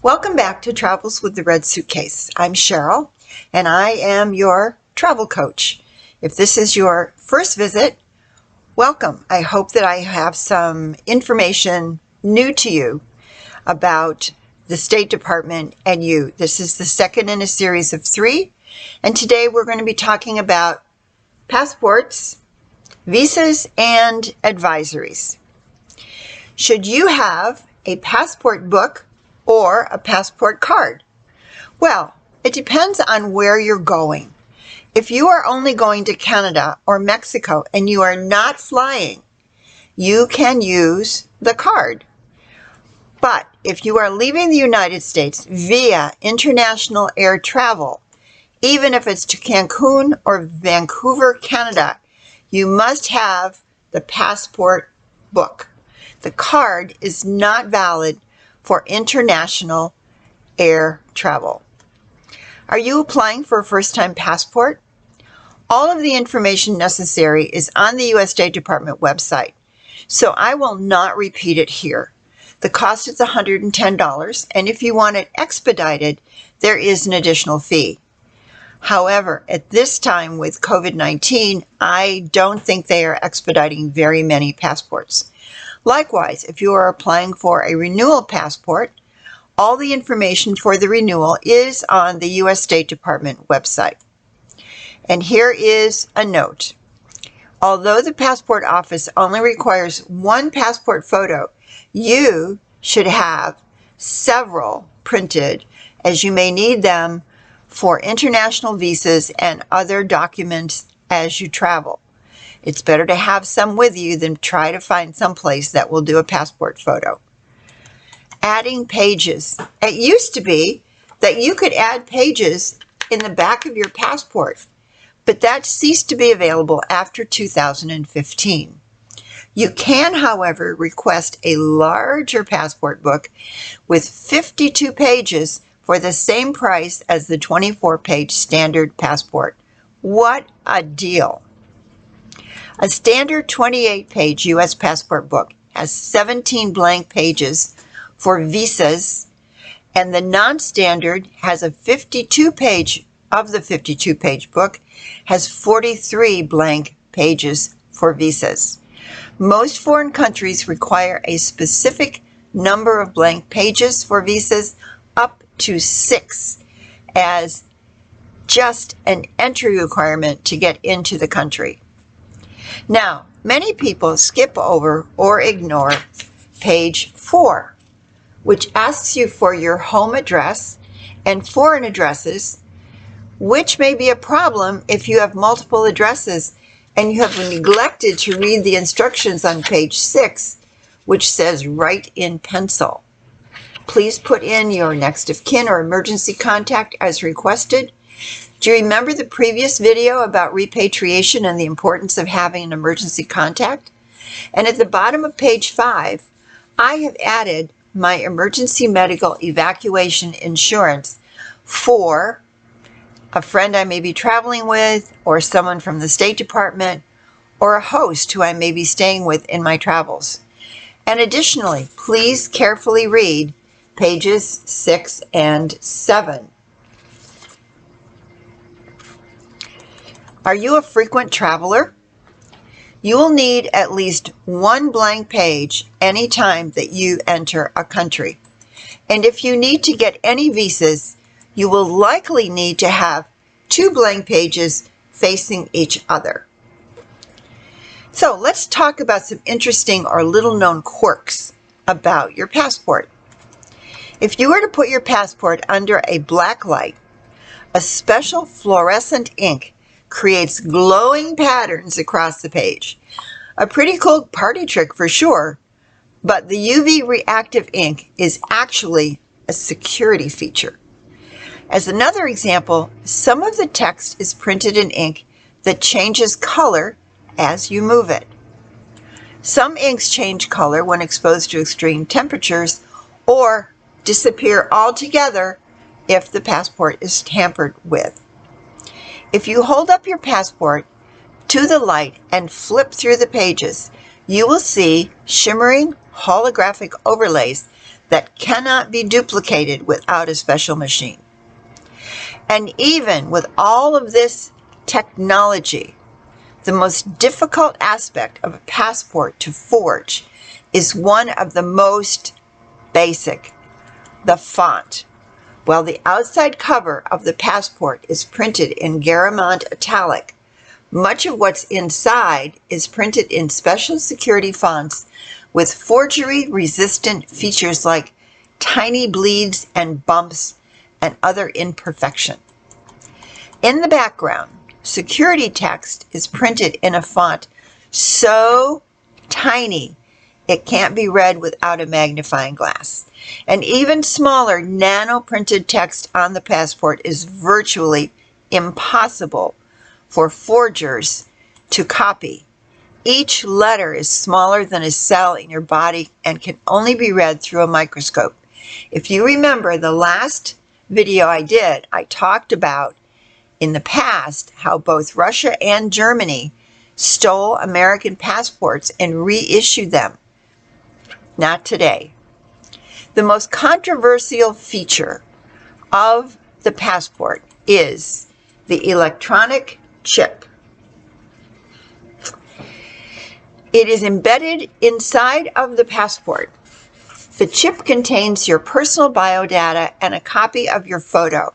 Welcome back to Travels with the Red Suitcase. I'm Cheryl, and I am your travel coach. If this is your first visit, welcome. I hope that I have some information new to you about the State Department and you. This is the second in a series of 3, and today we're going to be talking about passports, visas, and advisories. Should you have a passport book or a passport card? Well, it depends on where you're going. If you are only going to Canada or Mexico and you are not flying, you can use the card. But if you are leaving the United States via international air travel, even if it's to Cancun or Vancouver, Canada, you must have the passport book. The card is not valid for international air travel. Are you applying for a first-time passport? All of the information necessary is on the U.S. State Department website, so I will not repeat it here. The cost is $110, and if you want it expedited, there is an additional fee. However, at this time with COVID-19, I don't think they are expediting very many passports. Likewise, if you are applying for a renewal passport, all the information for the renewal is on the U.S. State Department website. And here is a note. Although the passport office only requires one passport photo, you should have several printed, as you may need them for international visas and other documents as you travel. It's better to have some with you than try to find some place that will do a passport photo. Adding pages. It used to be that you could add pages in the back of your passport, but that ceased to be available after 2015. You can, however, request a larger passport book with 52 pages for the same price as the 24-page standard passport. What a deal! A standard 28-page U.S. passport book has 17 blank pages for visas, and the non-standard has a 52-page, of the 52-page book, has 43 blank pages for visas. Most foreign countries require a specific number of blank pages for visas, up to 6, as just an entry requirement to get into the country. Now, many people skip over or ignore page 4, which asks you for your home address and foreign addresses, which may be a problem if you have multiple addresses and you have neglected to read the instructions on page 6, which says write in pencil. Please put in your next of kin or emergency contact as requested. Do you remember the previous video about repatriation and the importance of having an emergency contact? And at the bottom of page 5, I have added my emergency medical evacuation insurance for a friend I may be traveling with, or someone from the State Department, or a host who I may be staying with in my travels. And additionally, please carefully read pages 6 and 7. Are you a frequent traveler? You will need at least one blank page anytime that you enter a country. And if you need to get any visas, you will likely need to have 2 blank pages facing each other. So let's talk about some interesting or little-known quirks about your passport. If you were to put your passport under a black light, a special fluorescent ink creates glowing patterns across the page. A pretty cool party trick for sure, but the UV reactive ink is actually a security feature. As another example, some of the text is printed in ink that changes color as you move it. Some inks change color when exposed to extreme temperatures or disappear altogether if the passport is tampered with. If you hold up your passport to the light and flip through the pages, you will see shimmering holographic overlays that cannot be duplicated without a special machine. And even with all of this technology, the most difficult aspect of a passport to forge is one of the most basic, the font. While the outside cover of the passport is printed in Garamond italic, much of what's inside is printed in special security fonts with forgery-resistant features like tiny bleeds and bumps and other imperfection. In the background, security text is printed in a font so tiny it can't be read without a magnifying glass. And even smaller nano-printed text on the passport is virtually impossible for forgers to copy. Each letter is smaller than a cell in your body and can only be read through a microscope. If you remember the last video I did, I talked about in the past how both Russia and Germany stole American passports and reissued them. Not today. The most controversial feature of the passport is the electronic chip. It is embedded inside of the passport. The chip contains your personal biodata and a copy of your photo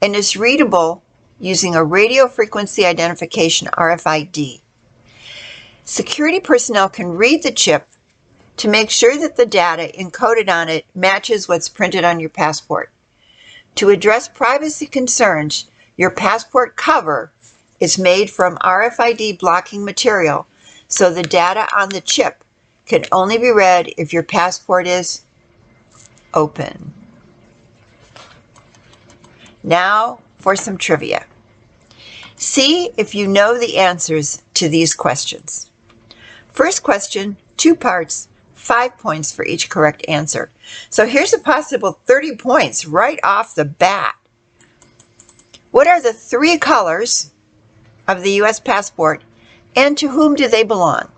and is readable using a radio frequency identification RFID. Security personnel can read the chip to make sure that the data encoded on it matches what's printed on your passport. To address privacy concerns, your passport cover is made from RFID blocking material, so the data on the chip can only be read if your passport is open. Now for some trivia. See if you know the answers to these questions. First question, 2 parts, 5 points for each correct answer. So here's a possible 30 points right off the bat. What are the 3 colors of the U.S. passport, and to whom do they belong?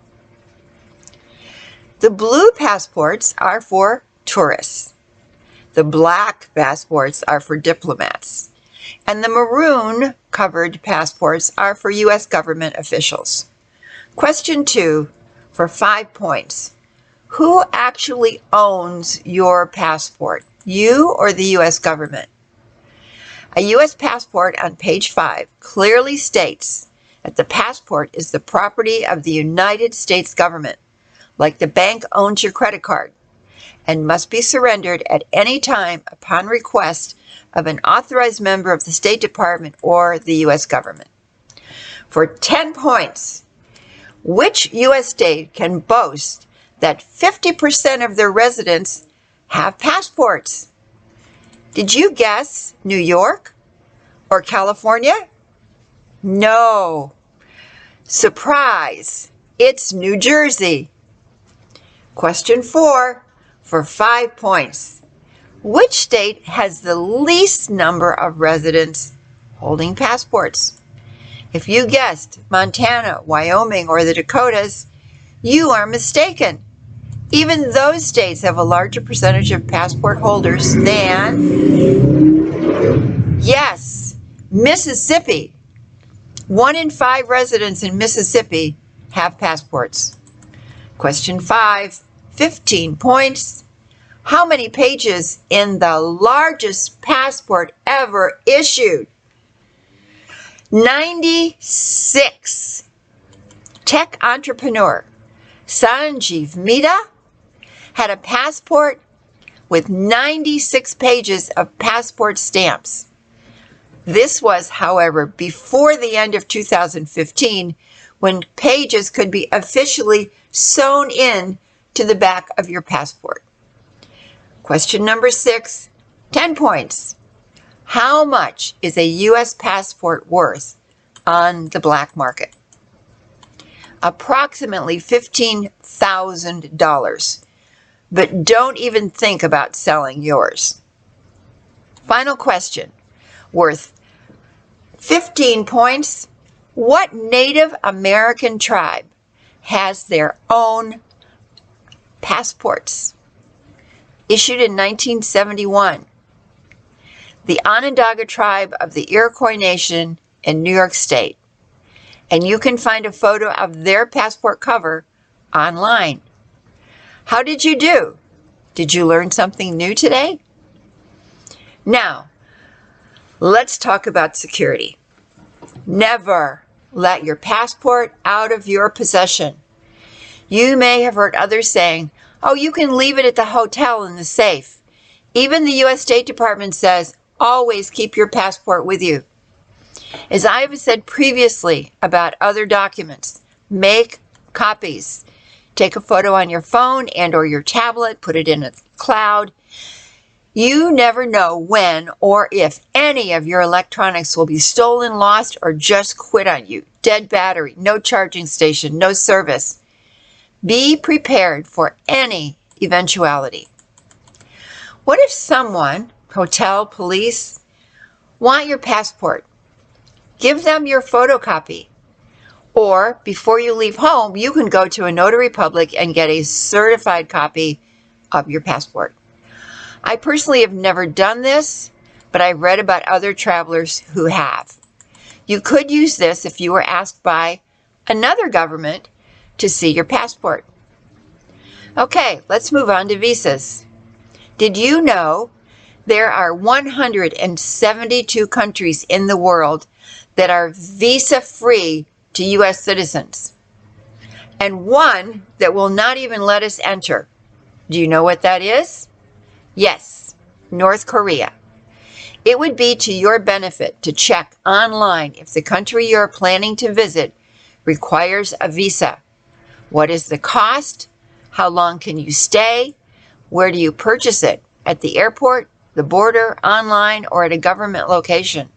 The blue passports are for tourists. The black passports are for diplomats. And the maroon-covered passports are for U.S. government officials. Question 2 for 5 points. Who actually owns your passport, you or the U.S. government? A U.S. passport on page 5 clearly states that the passport is the property of the United States government, like the bank owns your credit card, and must be surrendered at any time upon request of an authorized member of the State Department or the U.S. government. For 10 points, which U.S. state can boast that 50% of their residents have passports? Did you guess New York or California? No. Surprise! It's New Jersey. Question 4 for 5 points. Which state has the least number of residents holding passports? If you guessed Montana, Wyoming, or the Dakotas, you are mistaken. Even those states have a larger percentage of passport holders than, yes, Mississippi. 1 in 5 residents in Mississippi have passports. Question 5, 15 points. How many pages in the largest passport ever issued? 96. Tech entrepreneur Sanjeev Mehta had a passport with 96 pages of passport stamps. This was, however, before the end of 2015, when pages could be officially sewn in to the back of your passport. Question number 6, 10 points. How much is a U.S. passport worth on the black market? Approximately $15,000. But don't even think about selling yours. Final question, worth 15 points. What Native American tribe has their own passports, issued in 1971. The Onondaga tribe of the Iroquois Nation in New York State. And you can find a photo of their passport cover online. How did you do? Did you learn something new today? Now, let's talk about security. Never let your passport out of your possession. You may have heard others saying, oh, you can leave it at the hotel in the safe. Even the U.S. State Department says, always keep your passport with you. As I have said previously about other documents, make copies. Take a photo on your phone and or your tablet, put it in a cloud. You never know when or if any of your electronics will be stolen, lost, or just quit on you. Dead battery, no charging station, no service. Be prepared for any eventuality. What if someone, hotel, police, want your passport? Give them your photocopy. Or before you leave home, you can go to a notary public and get a certified copy of your passport. I personally have never done this, but I've read about other travelers who have. You could use this if you were asked by another government to see your passport. Okay, let's move on to visas. Did you know there are 172 countries in the world that are visa-free to U.S. citizens, and one that will not even let us enter? Do you know what that is? Yes, North Korea. It would be to your benefit to check online if the country you're planning to visit requires a visa. What is the cost? How long can you stay? Where do you purchase it? At the airport, the border, online, or at a government location?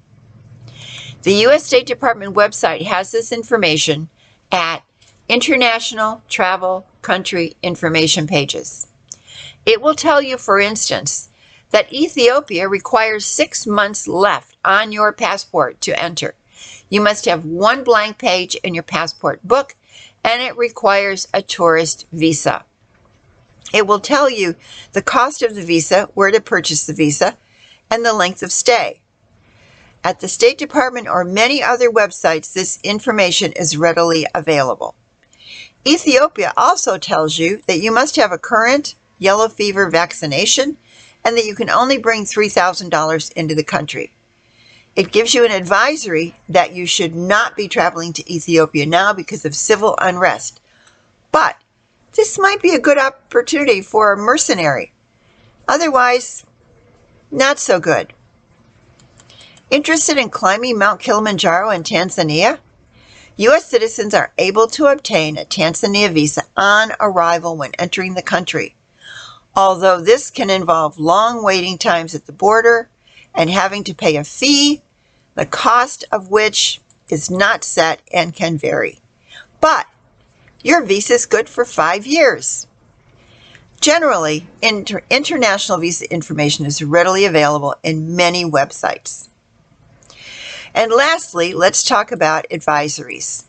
The U.S. State Department website has this information at International Travel Country Information pages. It will tell you, for instance, that Ethiopia requires 6 months left on your passport to enter. You must have one blank page in your passport book, and it requires a tourist visa. It will tell you the cost of the visa, where to purchase the visa, and the length of stay. At the State Department or many other websites, this information is readily available. Ethiopia also tells you that you must have a current yellow fever vaccination and that you can only bring $3,000 into the country. It gives you an advisory that you should not be traveling to Ethiopia now because of civil unrest. But this might be a good opportunity for a mercenary. Otherwise, not so good. Interested in climbing Mount Kilimanjaro in Tanzania? U.S. citizens are able to obtain a Tanzania visa on arrival when entering the country. Although this can involve long waiting times at the border and having to pay a fee, the cost of which is not set and can vary. But your visa is good for 5 years. Generally, international visa information is readily available in many websites. And lastly, let's talk about advisories.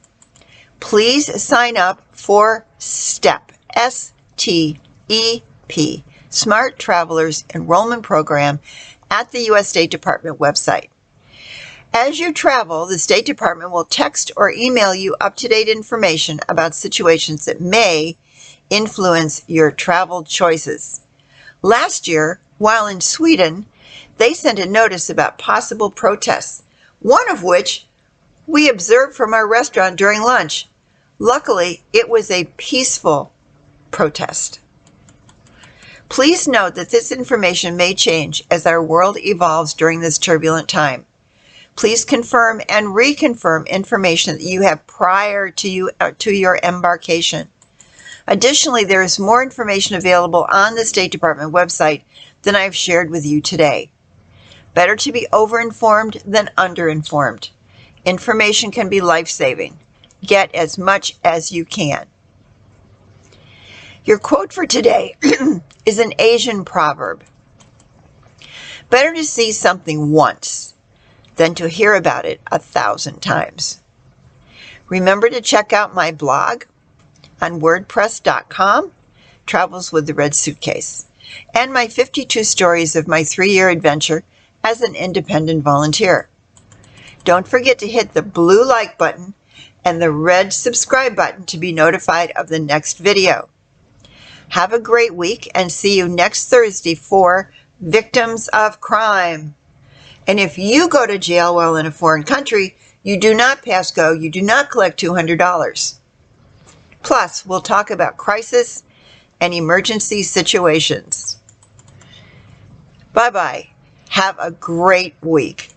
Please sign up for S.T.E.P, S-T-E.P, Smart Travelers Enrollment Program at the U.S. State Department website. As you travel, the State Department will text or email you up-to-date information about situations that may influence your travel choices. Last year, while in Sweden, they sent a notice about possible protests, one of which we observed from our restaurant during lunch. Luckily, it was a peaceful protest. Please note that this information may change as our world evolves during this turbulent time. Please confirm and reconfirm information that you have prior to your embarkation. Additionally, there is more information available on the State Department website than I've shared with you today. Better to be overinformed than underinformed. Information can be life-saving. Get as much as you can. Your quote for today is an Asian proverb. Better to see something once than to hear about it 1,000 times. Remember to check out my blog, on WordPress.com, Travels with the Red Suitcase, and my 52 stories of my 3-year adventure as an independent volunteer. Don't forget to hit the blue like button and the red subscribe button to be notified of the next video. Have a great week and see you next Thursday for Victims of Crime. And if you go to jail while in a foreign country, you do not pass go, you do not collect $200. Plus, we'll talk about crisis and emergency situations. Bye-bye. Have a great week.